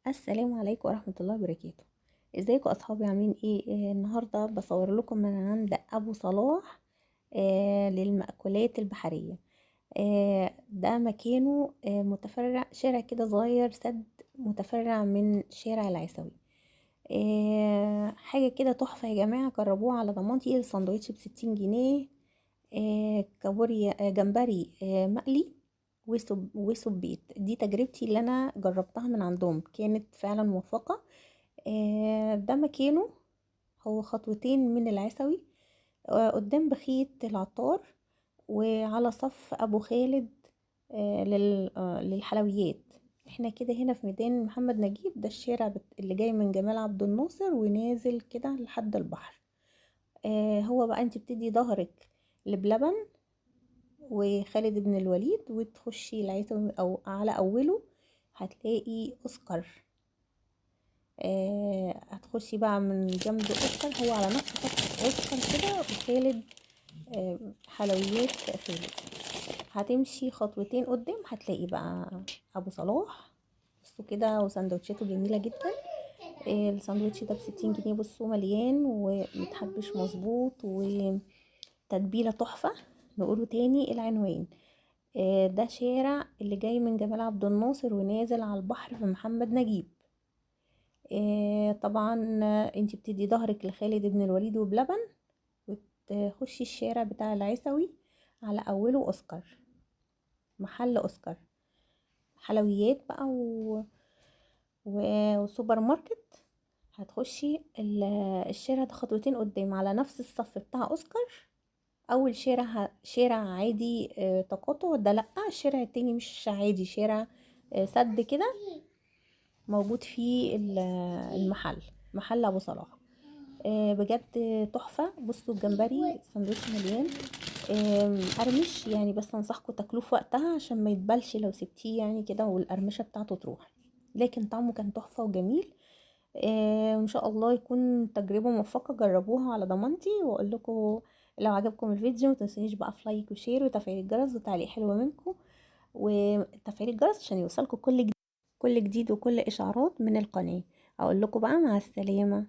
السلام عليكم ورحمة الله وبركاته. ازيكم اصحابي عاملين ايه؟ النهاردة بصور لكم من عند ابو صلاح للمأكولات البحرية. ده مكانه متفرع شارع كده صغير، سد متفرع من شارع العيسوي. حاجة كده تحفة يا جماعة، جربوها على ضمانتي. الساندوتش ب60 جنيه. كابوريا جمبري مقلي وسبيت. دي تجربتي اللي انا جربتها من عندهم، كانت فعلا موفقة. ده مكانه، هو خطوتين من العسوي، قدام بخيت العطار، وعلى صف ابو خالد للحلويات. احنا كده هنا في ميدان محمد نجيب، ده الشارع اللي جاي من جمال عبد الناصر ونازل كده لحد البحر. هو بقى انت بتدي ظهرك لبلبن وخالد بن الوليد، وتخشي العيسوي او على اوله هتلاقي اوسكار. هتخشي بقى من جنب اوسكار، هو على نفس خط اوسكار كده، وخالد حلويات خالد. هتمشي خطوتين قدام هتلاقي بقى ابو صلاح. بصوا كده، وسندوتشاته جميله جدا. الساندوتش ده ب60 جنيه. بصوا مليان ومتحبش مظبوط وتتبيله تحفه. نقوله تاني العنوان، ده شارع اللي جاي من جمال عبد الناصر ونازل على البحر في محمد نجيب. طبعا انتي بتدي ظهرك لخالد بن الوليد وبلبن، وتخشي الشارع بتاع العيسوي، على اوله اوسكار، محل اوسكار حلويات بقى وسوبر ماركت. هتخشي الشارع ده خطوتين قدام على نفس الصف بتاع اوسكار. اول شارع شارع عادي تقاطع، ده لا، الشارع التاني مش عادي، شارع سد كده موجود فيه المحل، محل ابو صلاح. بجد تحفه. بصوا الجمبري سندوتش مليان قرمش يعني، بس انصحكم تاكلوه في وقتها عشان ما يتبلش لو سبتيه يعني كده والقرمشه بتاعته تروح. لكن طعمه كان تحفه وجميل. وان شاء الله يكون تجربه موفقه، جربوها على ضمانتي. واقول لكم لو عجبكم الفيديو ما تنسونيش بقى في لايك وشير وتفعيل الجرس وتعليق حلو منكم، وتفعيل الجرس عشان يوصلكم كل جديد وكل اشعارات من القناه. اقول لكم بقى مع السلامه.